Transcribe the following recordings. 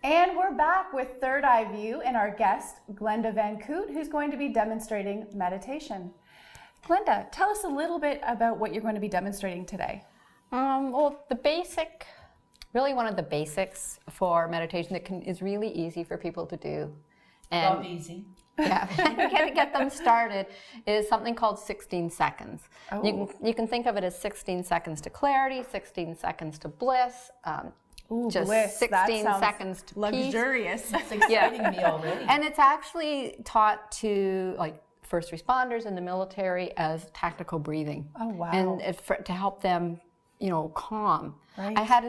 And we're back with Third Eye View and our guest, Glenda Van Koot, who's going to be demonstrating meditation. Glenda, tell us a little bit about what you're going to be demonstrating today. Well, really one of the basics for meditation that is really easy for people to do. And Not easy. Yeah, to get them started is something called 16 seconds. Oh. You can think of it as 16 seconds to clarity, 16 seconds to bliss, just bliss. 16 seconds to luxurious. peace. It's exciting me already. And it's actually taught to like first responders in the military as tactical breathing. Oh, wow. And to help them, calm. Right. I had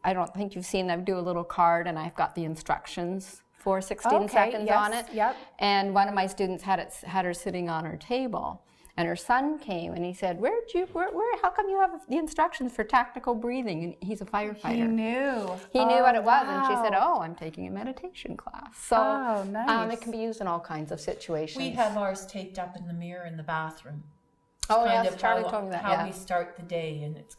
I don't think you've seen them do a little card, and I've got the instructions for 16 seconds on it. Yep. And one of my students had her sitting on her table, and her son came and he said, how come you have the instructions for tactical breathing? And he's a firefighter. He knew. He knew what it was, wow. and she said, oh, I'm taking a meditation class. So nice. it can be used in all kinds of situations. We have ours taped up in the mirror in the bathroom. Oh, kind yes, of Charlie told me that, how we start the day, and it's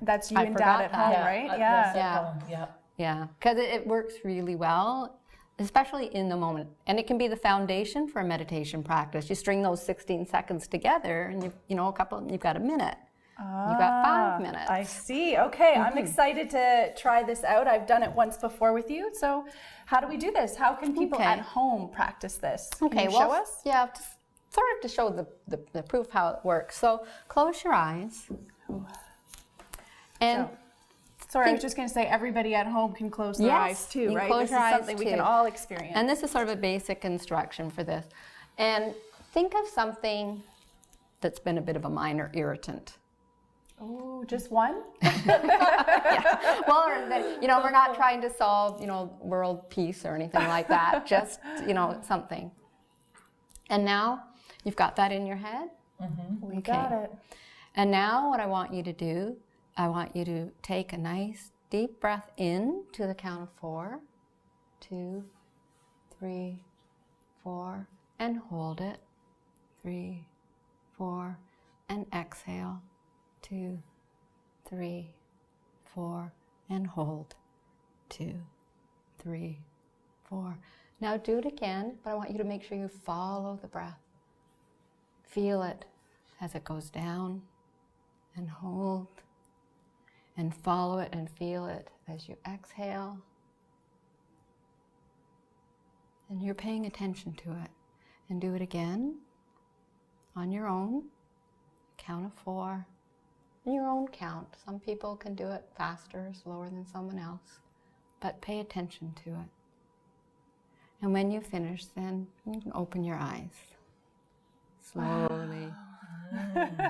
That's you I and forgot Dad at that. home, yeah, right? yes, Yeah. at home, yeah. Yeah, because it works really well, especially in the moment. And it can be the foundation for a meditation practice. You string those 16 seconds together, and you've got a minute. You've got 5 minutes. I see. Okay, I'm excited to try this out. I've done it once before with you. So how do we do this? How can people at home practice this? Can you show us? Yeah, just sort of to show the proof how it works. So close your eyes. And sorry, I was just going to say everybody at home can close their eyes too, you right? Close This your is eyes something we too. can all experience. And this is sort of a basic instruction for this. And think of something that's been a bit of a minor irritant. Oh, just one? Yeah. Well, we're not trying to solve, world peace or anything like that. Just, something. And now you've got that in your head. Mm-hmm. We got it. And now what I want you to do, I want you to take a nice deep breath in to the count of 4, 2, 3, 4, and hold it. 3, 4, and exhale. 2, 3, 4, and hold. 2, 3, 4. Now do it again, but I want you to make sure you follow the breath. Feel it as it goes down, and hold, and follow it and feel it as you exhale. And you're paying attention to it. And do it again on your own. Count of 4. In your own count. Some people can do it faster or slower than someone else. But pay attention to it. And when you finish, then you can open your eyes. Slowly.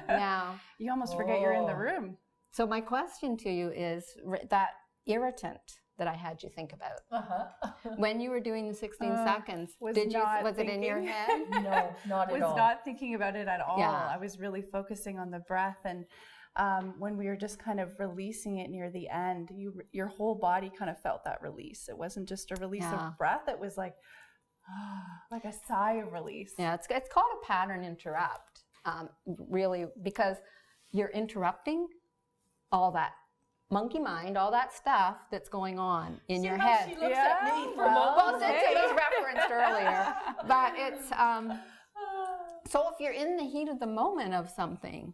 Now, you almost forget you're in the room. So my question to you is that irritant that I had you think about. When you were doing the 16 seconds, was it in your head? No, not at all. Was not thinking about it at all. Yeah. I was really focusing on the breath, and when we were just kind of releasing it near the end, your whole body kind of felt that release. It wasn't just a release of breath. It was like a sigh of release. Yeah, it's called a pattern interrupt, really, because you're interrupting all that monkey mind, all that stuff that's going on in your head. She looks at me for a moment. Well, since it was referenced earlier, but it's so if you're in the heat of the moment of something,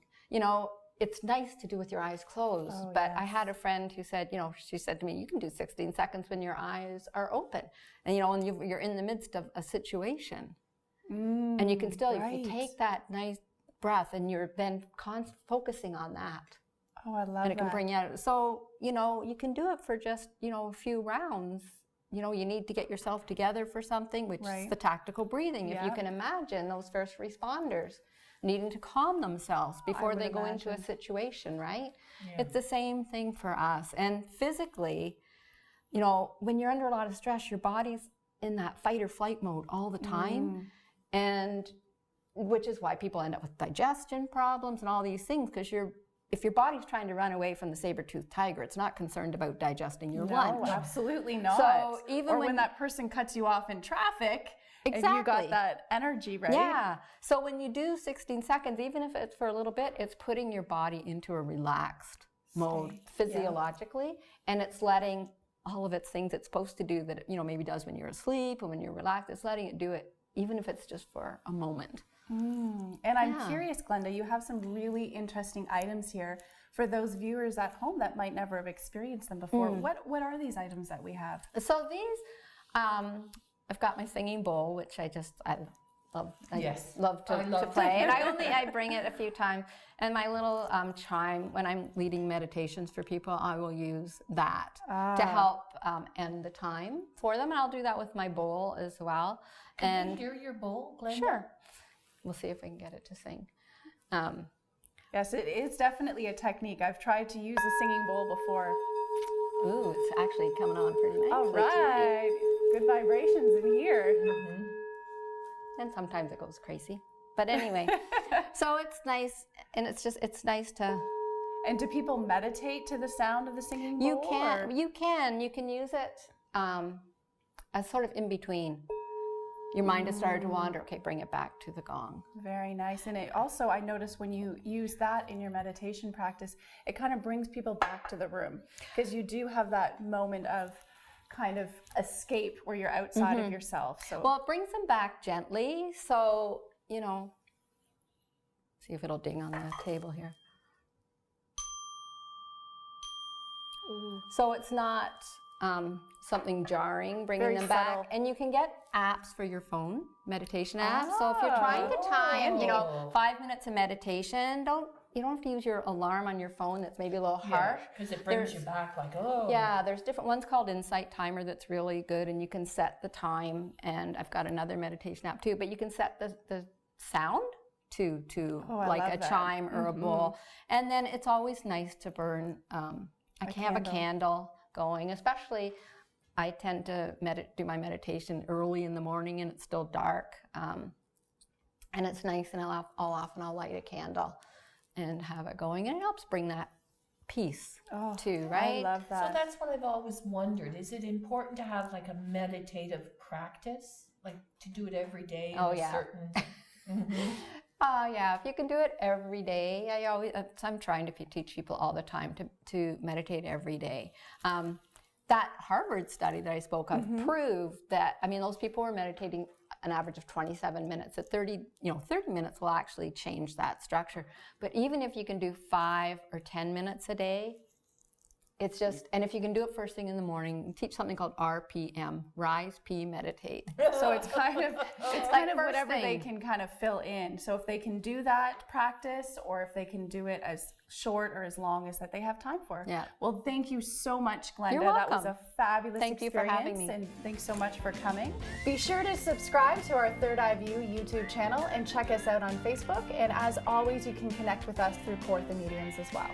it's nice to do with your eyes closed. But I had a friend who said, she said to me, you can do 16 seconds when your eyes are open, and and you're in the midst of a situation, and you can still if you take that nice breath and you're then focusing on that. Oh, I love that. And it can bring you out. So, you can do it for just, a few rounds. You need to get yourself together for something, which is the tactical breathing. If you can imagine those first responders needing to calm themselves before they go into a situation, right? Yeah. It's the same thing for us. And physically, when you're under a lot of stress, your body's in that fight or flight mode all the time. And which is why people end up with digestion problems and all these things, because if your body's trying to run away from the saber-toothed tiger, it's not concerned about digesting your lunch. No, absolutely not. So even when that person cuts you off in traffic, exactly. and you got that energy, right? Yeah. So when you do 16 seconds, even if it's for a little bit, it's putting your body into a relaxed mode physiologically, and it's letting all of its things it's supposed to do that it, maybe does when you're asleep and when you're relaxed. It's letting it do it, even if it's just for a moment. And I'm curious, Glenda, you have some really interesting items here for those viewers at home that might never have experienced them before. What are these items that we have? So these, I've got my singing bowl, which I love. I love to play, and I bring it a few times. And my little chime, when I'm leading meditations for people, I will use that to help end the time for them. And I'll do that with my bowl as well. Can we hear your bowl, Glenda? Sure. We'll see if we can get it to sing. Yes, it is definitely a technique. I've tried to use a singing bowl before. Ooh, it's actually coming on pretty nice. All right. Good vibrations in here. And sometimes it goes crazy. But anyway, so it's nice, and it's nice to... And do people meditate to the sound of the singing bowl? You can use it as sort of in between. Your mind has started to wander. Okay, bring it back to the gong. Very nice. And it also, I noticed when you use that in your meditation practice, it kind of brings people back to the room, because you do have that moment of kind of escape where you're outside of yourself. So well, it brings them back gently. So, see if it'll ding on the table here. Ooh. So it's not something jarring, bringing Very them subtle. back. And you can get apps for your phone, meditation apps. So if you're trying to time, 5 minutes of meditation, you don't have to use your alarm on your phone that's maybe a little harsh. Because it brings you back like, oh. Yeah, there's different ones called Insight Timer that's really good, and you can set the time. And I've got another meditation app too, but you can set the sound to like a chime or a bowl. And then it's always nice to burn, I can have a candle going, especially I tend to do my meditation early in the morning and it's still dark. And it's nice, and I'll often light a candle and have it going, and it helps bring that peace too, right? I love that. So that's what I've always wondered. Is it important to have like a meditative practice, like to do it every day? Certain... Yeah, if you can do it every day, I'm trying to teach people all the time to meditate every day. That Harvard study that I spoke of proved that, those people were meditating an average of 27 minutes. At 30 minutes will actually change that structure. But even if you can do 5 or 10 minutes a day, it's just, and if you can do it first thing in the morning, teach something called RPM, Rise, P, Meditate. So it's kind of whatever they can kind of fill in. So if they can do that practice, or if they can do it as short or as long as that they have time for. Yeah. Well, thank you so much, Glenda. You're welcome. That was a fabulous experience. Thank you for having me. And thanks so much for coming. Be sure to subscribe to our Third Eye View YouTube channel and check us out on Facebook. And as always, you can connect with us through Kawartha Mediums as well.